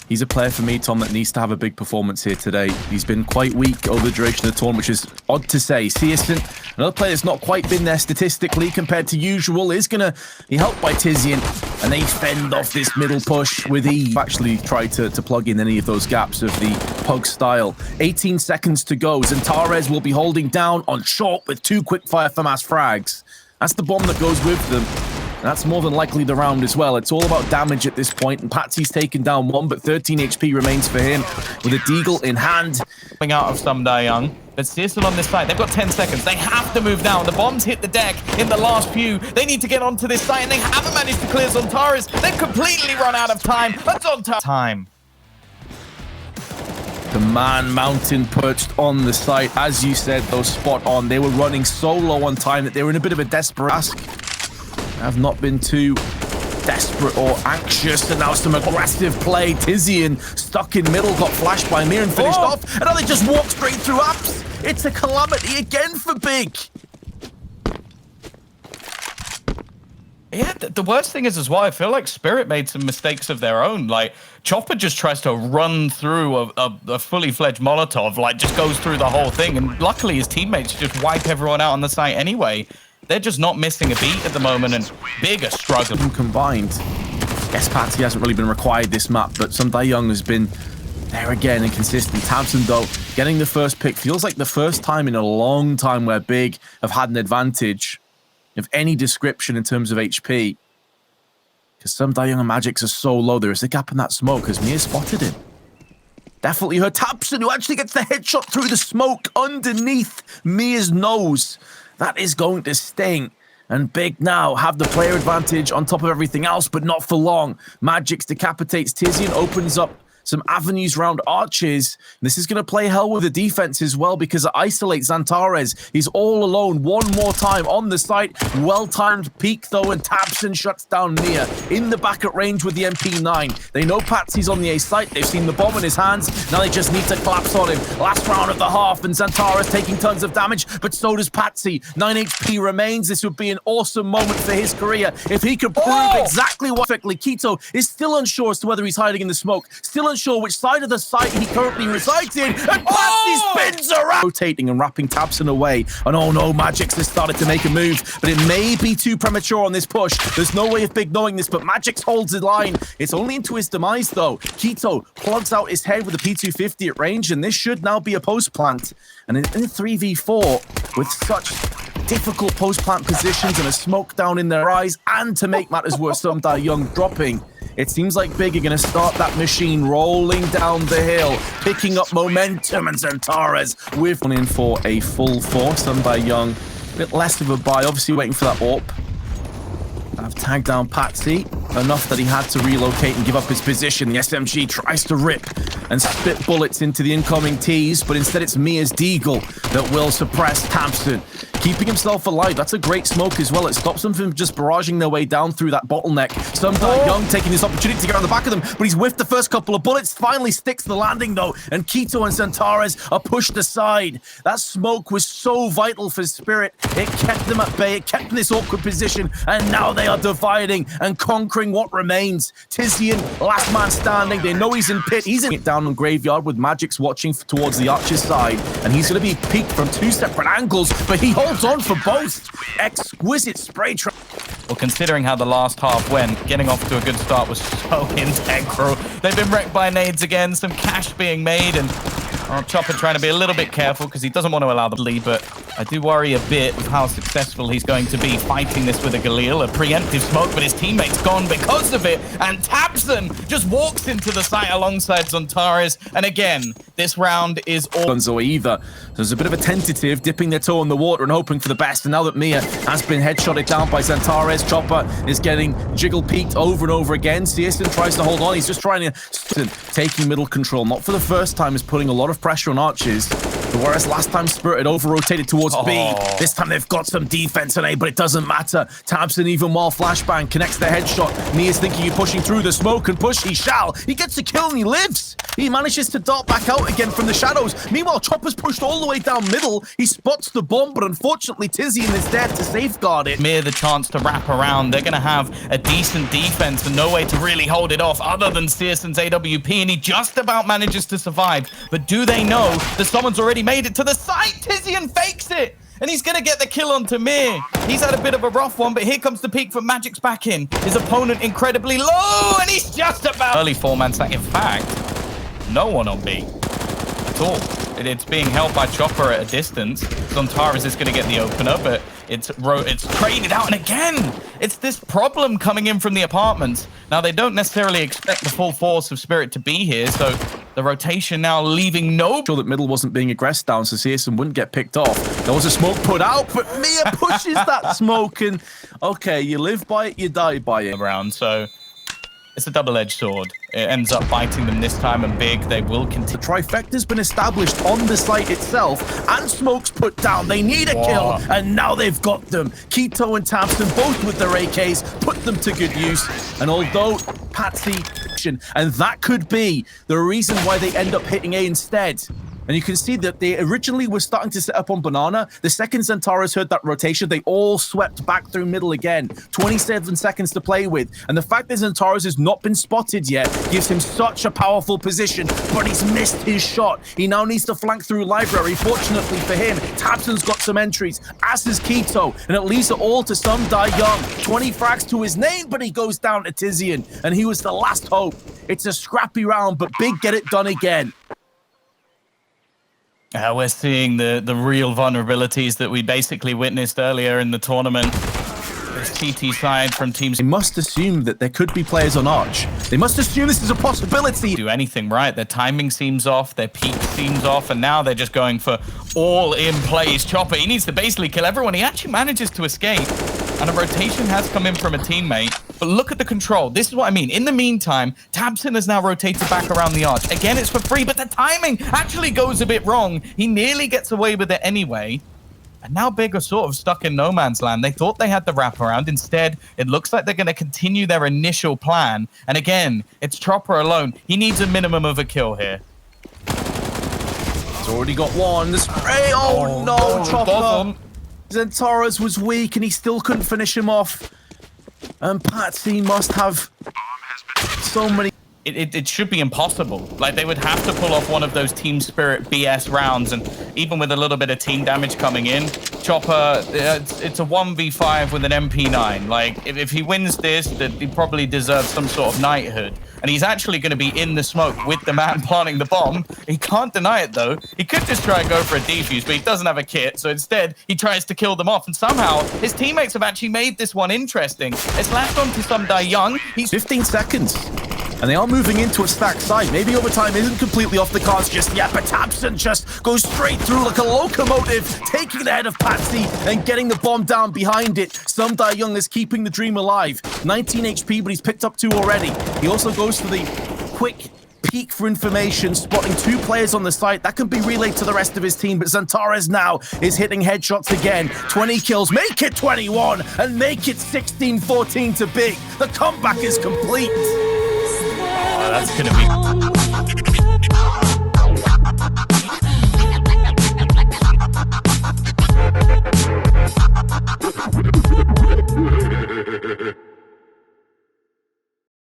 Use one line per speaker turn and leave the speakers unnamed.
He's a player for me, Tom, that needs to have a big performance here today. He's been quite weak over the duration of the tournament, which is odd to say. Searson, another player that's not quite been there statistically compared to usual, is going to be helped by Tizian, and they fend off this middle push with ease. Actually tried to plug in any of those gaps of the Pug style. 18 seconds to go. Xantares will be holding down on short with 2 quickfire FAMAS frags. That's the bomb that goes with them. That's more than likely the round as well. It's all about damage at this point, and Patsy's taken down 1, but 13 HP remains for him with a deagle in hand.
Coming out of some Young, but Searson on this side, they've got 10 seconds. They have to move down. The bombs hit the deck in the last few. They need to get onto this site, and they haven't managed to clear Xantares. They've completely run out of time. But Xantares.
The man mountain perched on the site, as you said, though, spot on. They were running so low on time that they were in a bit of a desperate ask. Have not been too desperate or anxious, and now some aggressive play. Tizian stuck in middle, got flashed by Mir and finished off, and now they just walk straight through apps. It's a calamity again for Big.
Yeah, the worst thing is as well, I feel like Spirit made some mistakes of their own. Like, Chopper just tries to run through a fully fledged Molotov, like just goes through the whole thing, and luckily his teammates just wipe everyone out on the site anyway. They're just not missing a beat at the moment, and Big are struggling.
Combined. Guess Patsy hasn't really been required this map, but some Young has been there again and consistent. Tabson, though, getting the first pick. Feels like the first time in a long time where Big have had an advantage of any description in terms of HP. Because some Young and Magics are so low. There is a gap in that smoke, because Mia spotted him. Definitely her Tabson, who actually gets the headshot through the smoke underneath Mia's nose. That is going to sting. And Big now have the player advantage on top of everything else, but not for long. Magix decapitates Tizian, opens up some avenues around Arches. This is going to play hell with the defense as well, because it isolates Xantares. He's all alone one more time on the site. Well-timed peek, though, and Tabson shuts down Mia. In the back at range with the MP9. They know Patsy's on the A site. They've seen the bomb in his hands. Now they just need to collapse on him. Last round of the half, and Xantares taking tons of damage, but so does Patsy. 9 HP remains. This would be an awesome moment for his career if he could prove exactly what perfectly. Keto is still unsure as to whether he's hiding in the smoke. Still unsure which side of the site he currently resides in, and Patsy spins around, rotating and wrapping Tabson away. And oh no, Magix has started to make a move, but it may be too premature on this push. There's no way of Big knowing this, but Magix holds the line. It's only into his demise, though. Keto plugs out his head with a P250 at range, and this should now be a post plant. And in a 3v4 with such difficult post plant positions and a smoke down in their eyes, and to make matters worse, some Young dropping, it seems like Big are going to start that machine rolling down the hill, picking up momentum, and Xantares with one in for a full force. Some Young, a bit less of a buy, obviously waiting for that AWP. I've tagged down Patsy enough that he had to relocate and give up his position. The SMG tries to rip and spit bullets into the incoming T's, but instead it's Mia's deagle that will suppress Tabson, keeping himself alive. That's a great smoke as well. It stops them from just barraging their way down through that bottleneck. Some Young taking this opportunity to get on the back of them, but he's whiffed the first couple of bullets. Finally sticks the landing, though, and Keto and Xantares are pushed aside. That smoke was so vital for Spirit. It kept them at bay. It kept them in this awkward position, and now they are dividing and conquering what remains. Tizian, last man standing. They know he's in pit. He's in it down on Graveyard with Magix watching towards the Archer's side, and he's going to be peeked from 2 separate angles, but he holds on for both. Exquisite spray try.
Well, considering how the last half went, getting off to a good start was so integral. They've been wrecked by nades again, some cash being made, and Chopper trying to be a little bit careful because he doesn't want to allow the lead, but I do worry a bit of how successful he's going to be fighting this with a Galil, a preemptive smoke, but his teammate's gone because of it, and Tabson just walks into the site alongside Xantares, and again, this round is all...
Gonzo either. So there's a bit of a tentative, dipping their toe in the water and hoping for the best, and now that Mia has been headshotted down by Xantares, Chopper is getting jiggle peeked over and over again. Searson tries to hold on. He's just trying to taking middle control. Not for the first time, is putting a lot of pressure on Arches. But whereas last time Spirit had over-rotated towards towards B. This time they've got some defense on A, but it doesn't matter. Tabson, even while flashbang, connects the headshot. Mia's thinking you're pushing through the smoke and push. He shall. He gets a kill and he lives. He manages to dart back out again from the shadows. Meanwhile, Chopper's pushed all the way down middle. He spots the bomb, but unfortunately, Tizian is there to safeguard it.
Mia the chance to wrap around. They're going to have a decent defense and no way to really hold it off other than Searson's AWP, and he just about manages to survive. But do they know that someone's already made it to the site? Tizian fakes it, and he's going to get the kill on Tamir. He's had a bit of a rough one, but here comes the peak from Magic's back in. His opponent incredibly low, and he's just about... Early four-man stack. In fact, no one on B at all. It's being held by Chopper at a distance. Xantares is going to get the opener, but it's traded out. And again, it's this problem coming in from the apartments. Now, they don't necessarily expect the full force of Spirit to be here, so the rotation now leaving no...
Sure that middle wasn't being aggressed down, so Searson wouldn't get picked off. There was a smoke put out, but Mia pushes that smoke, and okay, you live by it, you die by it.
Around, so it's a double-edged sword. It ends up biting them this time, and big, they will continue.
The trifecta's been established on the site itself, and smoke's put down. They need a kill, and now they've got them. Keto and Tabson, both with their AKs, put them to good use. And although Patsy, and that could be the reason why they end up hitting A instead. And you can see that they originally were starting to set up on Banana. The second Xantares heard that rotation, they all swept back through middle again. 27 seconds to play with. And the fact that Xantares has not been spotted yet gives him such a powerful position, but he's missed his shot. He now needs to flank through library. Fortunately for him, Tabson's got some entries, as is Keto, and it leaves it all to some Die Young. 20 frags to his name, but he goes down to Tizian, and he was the last hope. It's a scrappy round, but Big get it done again.
We're seeing the real vulnerabilities that we basically witnessed earlier in the tournament. This TT side from teams.
They must assume that there could be players on Arch. They must assume this is a possibility.
Do anything right. Their timing seems off, their peak seems off, and now they're just going for all in plays. Chopper, he needs to basically kill everyone. He actually manages to escape, and a rotation has come in from a teammate. But look at the control. This is what I mean. In the meantime, Tabson has now rotated back around the arch. Again, it's for free, but the timing actually goes a bit wrong. He nearly gets away with it anyway. And now Big are sort of stuck in no man's land. They thought they had the wraparound. Instead, it looks like they're going to continue their initial plan. And again, it's Chopper alone. He needs a minimum of a kill here.
He's already got one. The spray. Oh no, Chopper. Xantares was weak and he still couldn't finish him off. And Patsy must have so many...
It should be impossible. Like, they would have to pull off one of those Team Spirit BS rounds, and even with a little bit of team damage coming in, Chopper, it's a 1v5 with an MP9. Like, if he wins this, that he probably deserves some sort of knighthood. And he's actually going to be in the smoke with the man planting the bomb. He can't deny it, though. He could just try and go for a defuse, but he doesn't have a kit, so instead, he tries to kill them off. And somehow, his teammates have actually made this one interesting. It's latched onto some Die Young. He's
15 seconds. And they are moving into a stacked side. Maybe overtime isn't completely off the cards just yet, but Tabson just goes straight through like a locomotive, taking the head of Patsy and getting the bomb down behind it. Some Die Young is keeping the dream alive. 19 HP, but he's picked up 2 already. He also goes for the quick peek for information, spotting 2 players on the site. That can be relayed to the rest of his team, but Xantares now is hitting headshots again. 20 kills, make it 21, and make it 16-14 to Big. The comeback is complete.
That's going to be...